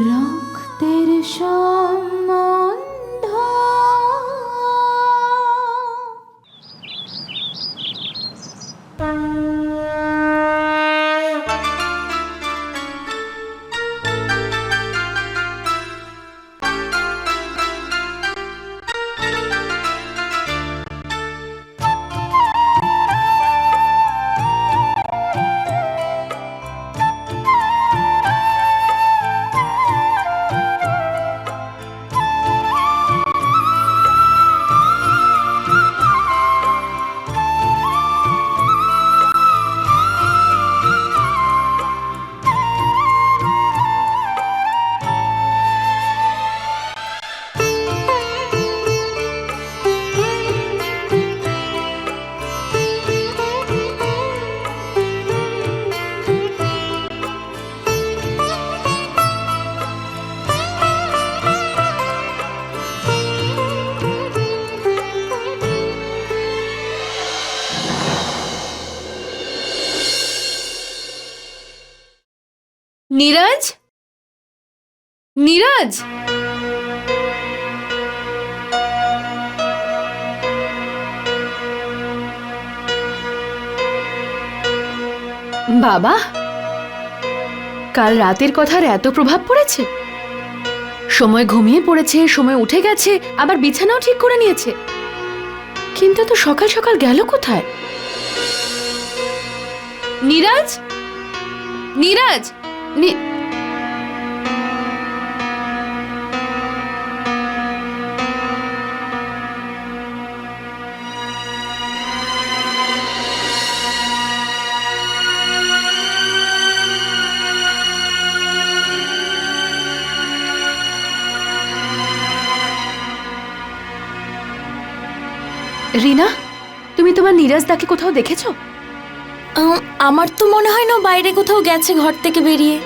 রক্তের সম্বন্ধ। নীরজ, নীরজ, বাবা, কাল রাতের কথার এত প্রভাব পড়েছে? সময় ঘুমিয়ে পড়েছে, সময় উঠে গেছে, আবার বিছানাও ঠিক করে নিয়েছে, কিন্তু তো সকাল সকাল গেল কোথায়? নীরজ, নীরজ, রিনা, তুমি তোমার নীরজ দাকে কোথাও দেখেছো? আমার তো মনে হয় না বাইরে কোথাও গেছে ঘর থেকে বেরিয়ে।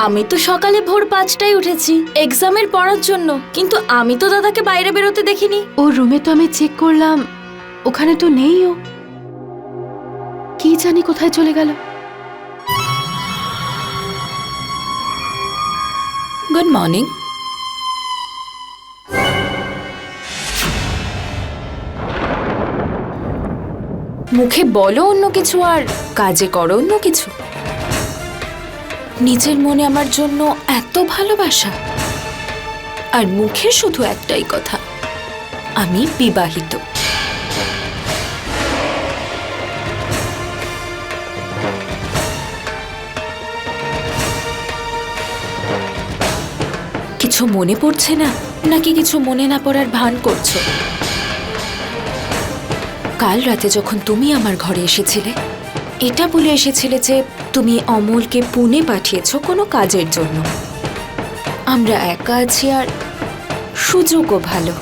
আমি তো সকালে ভোর 5টায় উঠেছি এক্সামের পড়ার জন্য, কিন্তু আমি তো দাদাকে বাইরে বেরোতে দেখিনি। ওর রুমে তো আমি চেক করলাম, ওখানে তো নেই ও। কি জানি কোথায় চলে গেল। Good morning. মুখে বলো অন্য কিছু আর কাজে করো অন্য কিছু। নিজের মনে আমার জন্য এত ভালোবাসা, আর মুখে শুধু একটাই কথা, আমি বিবাহিত। কিছু মনে পড়ছে না, নাকি কিছু মনে না পড়ার ভান করছো? কাল রাতে যখন তুমি আমার ঘরে এসেছিলে, এটা বলে এসেছিলে যে তুমি অমলকে পুনে পাঠিয়েছো কোনো কাজের জন্য। আমরা একা আছি আর সুযোগও ভালো,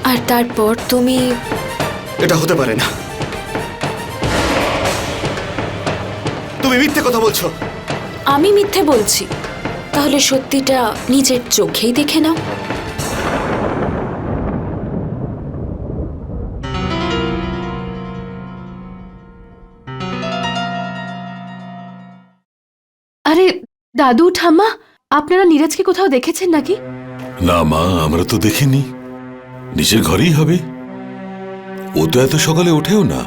আর তারপর তুমি... এটা হতে পারে না, তুমি মিথ্যে কথা বলছো। আমি মিথ্যে বলছি? তাহলে সত্যিটা নিজের চোখেই দেখে নাও। আরে দাদু ঠাম্মা, আপনারা নীরজকে কোথাও দেখেছেন নাকি? না মা, আমরা তো দেখিনি। নিজের ঘরেই হবে, ও তো এত সকালে ওঠেও না।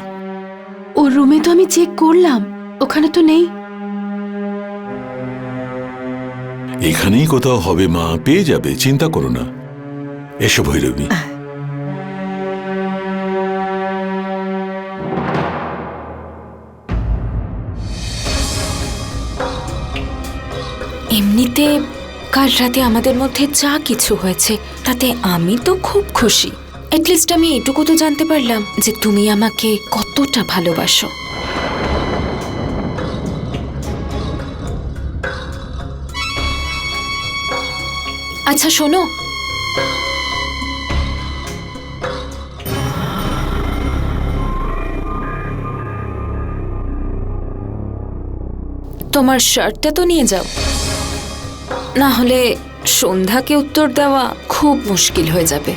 ওর রুমে তো আমি চেক করলাম, ওখানে তো নেই। এখানেই কোথাও হবে মা, পেয়ে যাবে, চিন্তা করো না। এসো ভৈরবী। এমনিতে কাল রাতে আমাদের মধ্যে যা কিছু হয়েছে তাতে আমি তো খুব খুশি। অ্যাটলিস্ট আমি এটুকু তো জানতে পারলাম যে তুমি আমাকে কতটা ভালোবাসো। আচ্ছা শোনো, তোমার শার্টটা তো নিয়ে যাও, না হলে সন্ধ্যাকে উত্তর দেওয়া খুব মুশকিল হয়ে যাবে।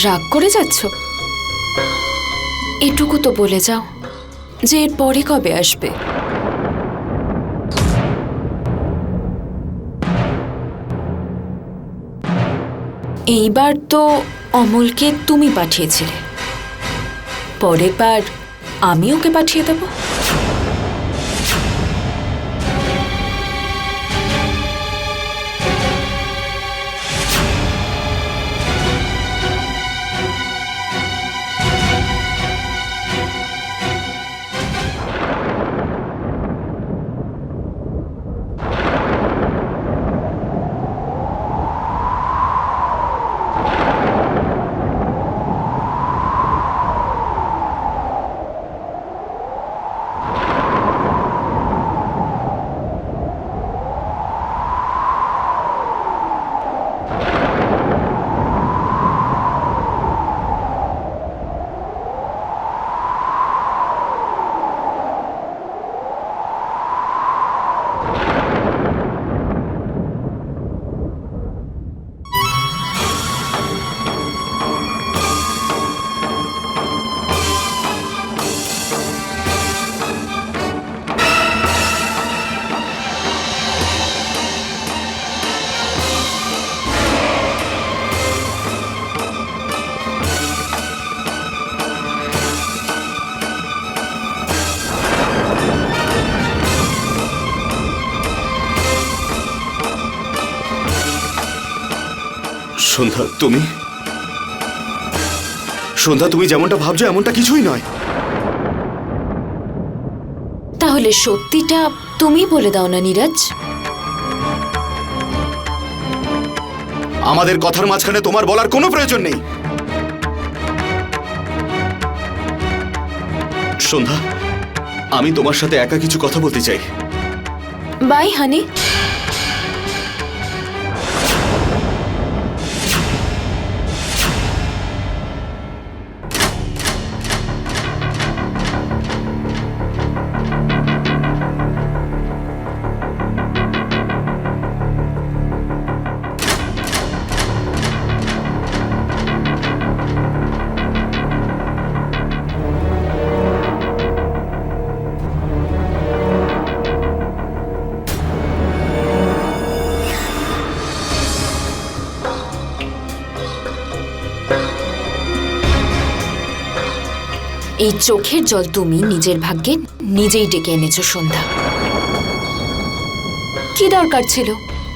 রাগ করে যাচ্ছ? এটুকু তো বলে যাও, যে এর পরে কবে আসবে। এইবার তো অমলকে তুমি পাঠিয়েছিলে, পরের বার আমি ওকে পাঠিয়ে দেব। সন্ধ্যা, তুমি যেমনটা ভাবছো এমনটা কিছুই নয়। তাহলে সত্যিটা তুমি বলে দাও না নীরজ। আমাদের কথার মাঝখানে তোমার বলার কোনো প্রয়োজন নেই। সন্ধ্যা, আমি তোমার সাথে একা কিছু কথা বলতে চাই। বাই হানি। এই চোখের জল তুমি নিজের ভাগ্যে নিজেই ডেকে এনেছো সন্ধ্যা। কি দরকার ছিল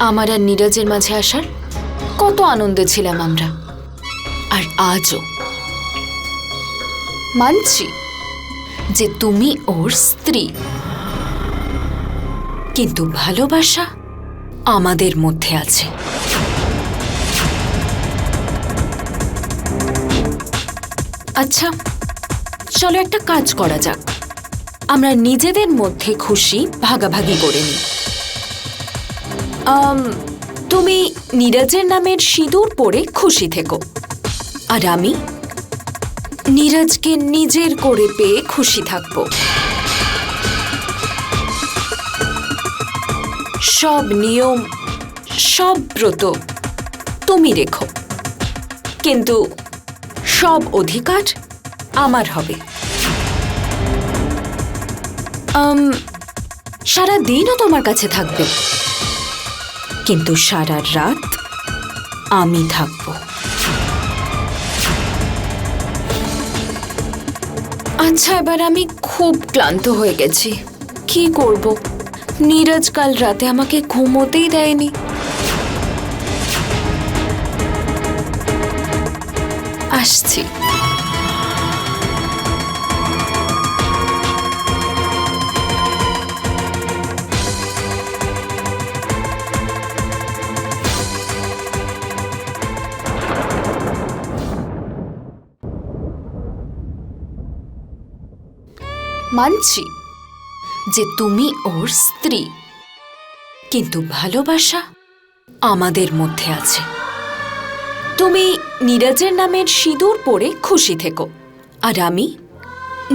আমার আর নীরজের মাঝে আসার? কত আনন্দে ছিলাম আমরা। আর আজও মানছি যে তুমি ওর স্ত্রী, কিন্তু ভালোবাসা আমাদের মধ্যে আছে। আচ্ছা, চলো একটা কাজ করা যাক। আমরা নিজেদের মধ্যে খুশি ভাগাভাগি করে নিই। তুমি নীরজের নামের সিঁদুর পরে খুশি থেকো, আর আমি নীরজকে নিজের করে পেয়ে খুশি থাকবো। সব নিয়ম, সব ব্রত তুমি রেখো, কিন্তু সব অধিকার আমার হবে। সারা দিনও তোমার কাছে থাকবে, কিন্তু সারা রাত আমি থাকবো। আচ্ছা, এবার আমি খুব ক্লান্ত হয়ে গেছি। কি করব? নীরজ কাল রাতে আমাকে ঘুমোতেই দেয়নি। আসছি। মানছি যে তুমি ওর স্ত্রী, কিন্তু ভালোবাসা আমাদের মধ্যে আছে। তুমি নীরজের নামের সিঁদুর পরে খুশি থেকো, আর আমি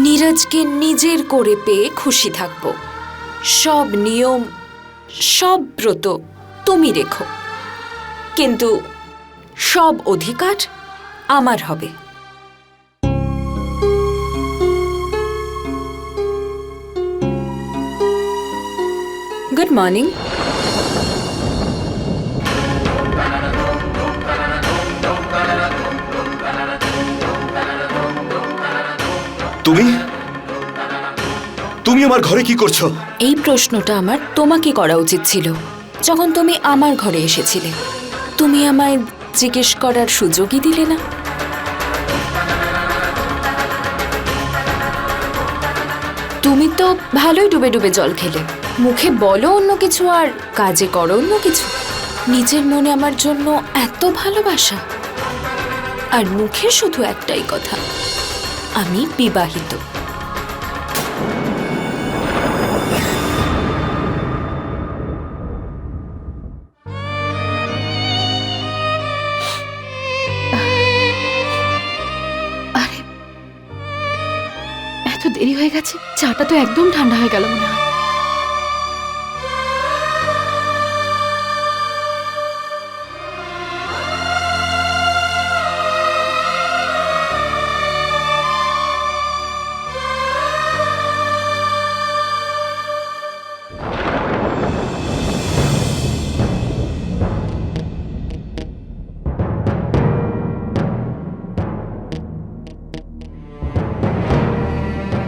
নীরজকে নিজের করে পেয়ে খুশি থাকব। সব নিয়ম, সব ব্রত তুমি রেখো, কিন্তু সব অধিকার আমার হবে। Good morning. তুমি তুমি আমার ঘরে কি করছো? এই প্রশ্নটা আমার তোমাকে করা উচিত ছিল যখন তুমি আমার ঘরে এসেছিলে। তুমি আমায় জিজ্ঞেস করার সুযোগই দিলে না। তুমি তো ভালোই ডুবে ডুবে জল খেলে। মুখে বলো অন্য কিছু আর কাজে করো অন্য কিছু। নিজের মনে আমার জন্য এত ভালোবাসা, আর মুখে শুধু একটাই কথা, আমি বিবাহিত। আরে এত দেরি হয়ে গেছে, চাটা তো একদম ঠান্ডা হয়ে গেল মনে হয়।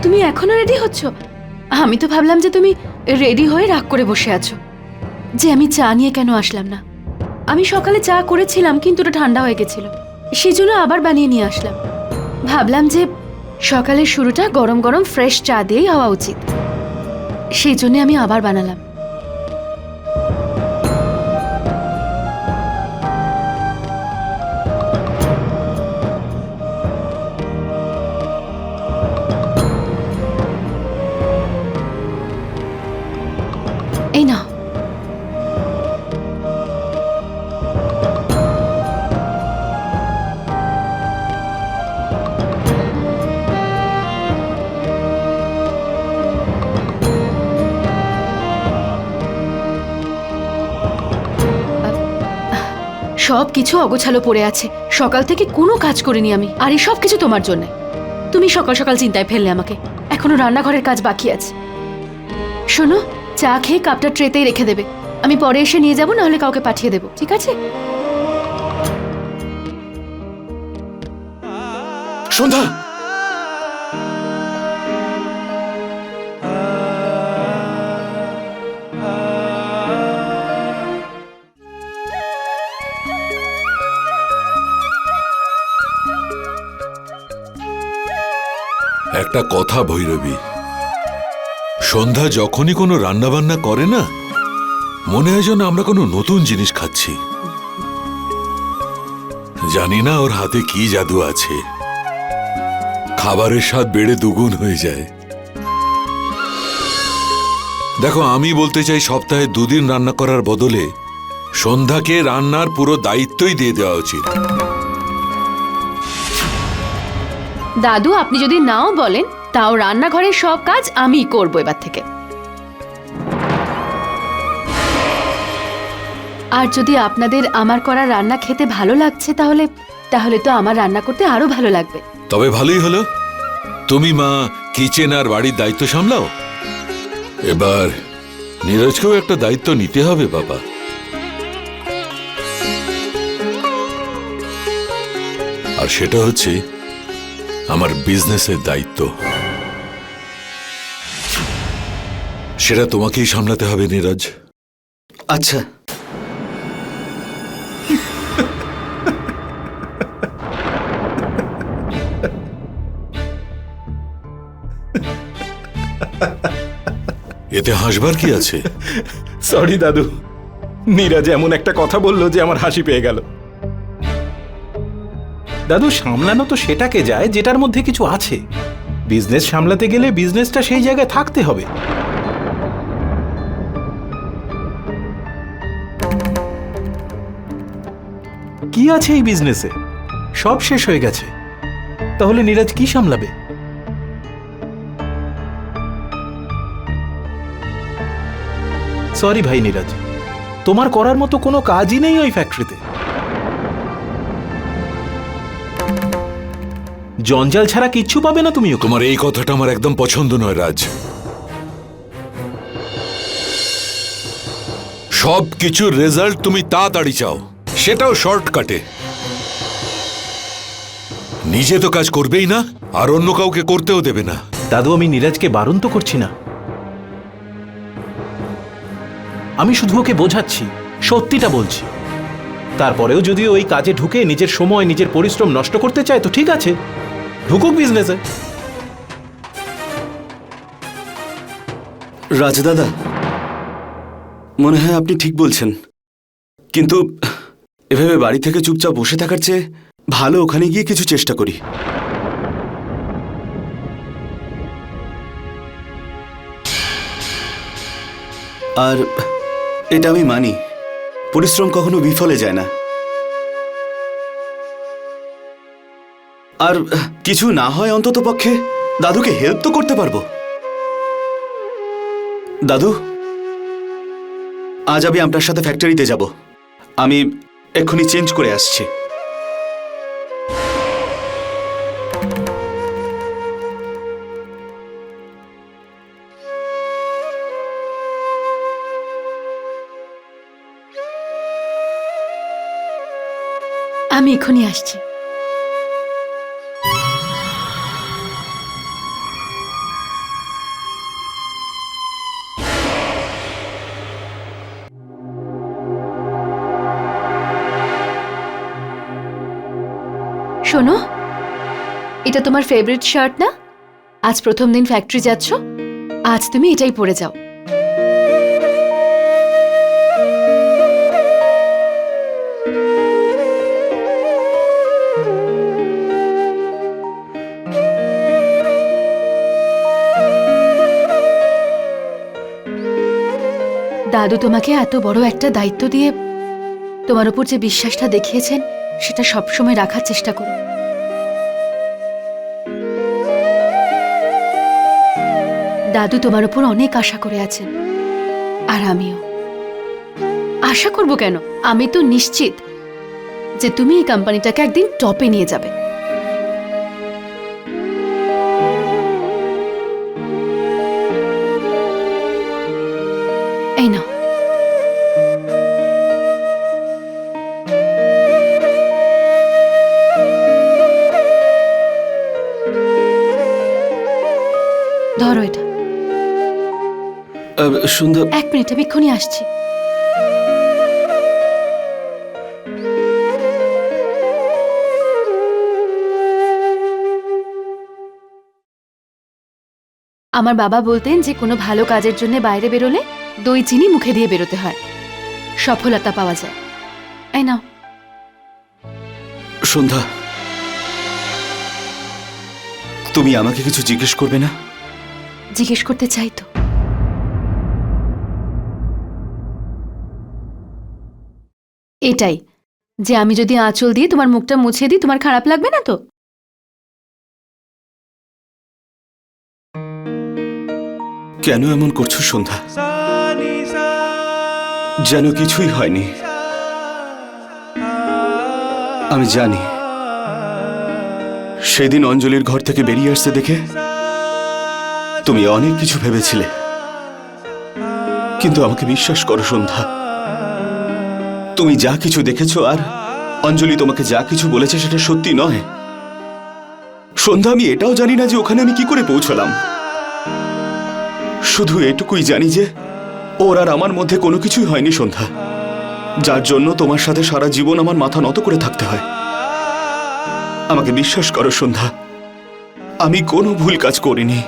তুমি এখনো রেডি হচ্ছ? আমি তো ভাবলাম যে তুমি রেডি হয়ে রাগ করে বসে আছো যে আমি চা নিয়ে কেন আসলাম না। আমি সকালে চা করেছিলাম কিন্তু ওটা ঠান্ডা হয়ে গেছিল, সেই জন্য আবার বানিয়ে নিয়ে আসলাম। ভাবলাম যে সকালের শুরুটা গরম গরম ফ্রেশ চা দিয়েই হওয়া উচিত, সেই জন্য আমি আবার বানালাম। এই নাও। সব কিছু অগোছালো পড়ে আছে, সকাল থেকে কোনো কাজ করিনি আমি, আর এই সব কিছু তোমার জন্য। তুমি সকাল সকাল চিন্তায় ফেললে আমাকে, এখনো রান্নাঘরের কাজ বাকি আছে। শোনো, চা খেয়ে কাপটা ট্রেতেই রেখে দেবে, আমি পরে এসে নিয়ে যাব, নাহলে কাউকে পাঠিয়ে দেবো, ঠিক আছে? সন্ধ্যা, একটা কথা ভৈরবী, সন্ধ্যা যখনই কোনো রান্নাবান্না করে না, মনে হয় যেন আমরা কোনো নতুন জিনিস খাচ্ছি। জানি না ওর হাতে কি জাদু আছে, খাবারের স্বাদ বেড়ে দুগুণ হয়ে যায়। দেখো, আমি বলতে চাই সপ্তাহে 2 দিন রান্না করার বদলে সন্ধ্যাকে রান্নার পুরো দায়িত্বই দিয়ে দেওয়া উচিত। দাদু, আপনি যদি নাও বলেন তাও রান্নাঘরের সব কাজ আমিই করবো এবার থেকে। আর যদি আপনাদের আমার করা রান্না খেতে ভালো লাগছে, তাহলে তো আমার রান্না করতে আরো ভালো লাগবে। তবে ভালোই হলো, তুমি মা কিচেন আর বাড়ির দায়িত্ব সামলাও। এবার নীরজকেও একটা দায়িত্ব নিতে হবে বাবা। আর সেটা হচ্ছে আমার বিজনেসের দায়িত্ব, সেটা তোমাকেই সামলাতে হবে নীরজ। আচ্ছা। এতে হাসবার কি আছে? সরি দাদু, নীরজ এমন একটা কথা বললো যে আমার হাসি পেয়ে গেল। দাদু, সামলানো তো সেটাকে যায় যেটার মধ্যে কিছু আছে। বিজনেস সামলাতে গেলে বিজনেসটা সেই জায়গায় থাকতে হবে। কি আছে এই বিজনেসে? সব শেষ হয়ে গেছে, তাহলে নীরজ কি সামলাবে? সরি ভাই নীরজ, তোমার করার মতো কোনো কাজই নেই ওই ফ্যাক্টরিতে। জঞ্জাল ছাড়া কিচ্ছু পাবে না তুমি। তোমার এই কথাটা আমার একদম পছন্দ নয় রাজ। সব কিছুর রেজাল্ট তুমি তাড়াতাড়ি চাও, সেটাও শর্টকাটে। নিজে তো কাজ করবেই না, আর অন্য কাউকে করতেও দেবে না। দাদু, আমি নীরজকে বারণ তো করছি না, আমি শুধু ওকে বোঝাচ্ছি, সত্যিটা বলছি। তারপরেও যদি ওই কাজে ঢুকে নিজের সময় নিজের পরিশ্রম নষ্ট করতে চায় তো ঠিক আছে, ঢুকুক বিজনেসে। রাজদাদা, মনে হয় আপনি ঠিক বলছেন, কিন্তু এভাবে বাড়ি থেকে চুপচাপ বসে থাকার চেয়ে ভালো ওখানে গিয়ে কিছু চেষ্টা করি। আর এটা আমি মানি, পরিশ্রম কখনো বিফলে যায় না। আর কিছু না হয় অন্তত পক্ষে দাদুকে হেল্প তো করতে পারবো। দাদু, আজ আমি আপনার সাথে ফ্যাক্টরিতে যাব। আমি এক্ষুনি চেঞ্জ করে আসছি। আমি এক্ষুনি আসছি। শোনো, এটা তোমার ফেভারিট শার্ট না? আজ প্রথম দিন ফ্যাক্টরি যাচ্ছ, আজ তুমি এটাই পরে যাও। দাদু তোমাকে এত বড় একটা দায়িত্ব দিয়ে তোমার উপর যে বিশ্বাসটা দেখিয়েছেন সেটা সবসময় রাখার চেষ্টা করো। দাদু তোমার উপর অনেক আশা করে আছেন, আর আমিও। আশা করব কেন, আমি তো নিশ্চিত যে তুমি এই কোম্পানিটাকে একদিন টপে নিয়ে যাবে। এই নাও। ধরো এটা। সুন্দর। এক মিনিট, আমি এক্ষুনি আসছি। আমার বাবা বলতেন যে কোনো ভালো কাজের জন্য বাইরে বেরোলে দই চিনি মুখে দিয়ে বেরোতে হয়, সফলতা পাওয়া যায়। এই নাও। সন্ধ্যা, তুমি আমাকে কিছু জিজ্ঞেস করবে না? জিজ্ঞেস করতে চাই তো। এটাই যে আমি যদি আঁচল দিয়ে তোমার মুখটা মুছে দিই, তোমার খারাপ লাগবে না তো? কেন এমন করছো সন্ধ্যা? যেন কিছুই হয়নি। আমি জানি সেদিন অঞ্জলির ঘর থেকে বেরিয়ে আসতে দেখে তুমি অনেক কিছু ভেবেছিলে, কিন্তু আমাকে বিশ্বাস করো সন্ধ্যা, তুমি যা কিছু দেখেছো আর অঞ্জলি তোমাকে যা কিছু বলেছে সেটা সত্যি নয়। সন্ধ্যা, আমি এটাও জানি না যে ওখানে আমি কি করে পৌঁছলাম। শুধু এটুকুই জানি যে ওর আর আমার মধ্যে কোনো কিছুই হয়নি সন্ধ্যা, যার জন্য তোমার সাথে সারা জীবন আমার মাথা নত করে থাকতে হয়। আমাকে বিশ্বাস করো সন্ধ্যা, আমি কোনো ভুল কাজ করিনি।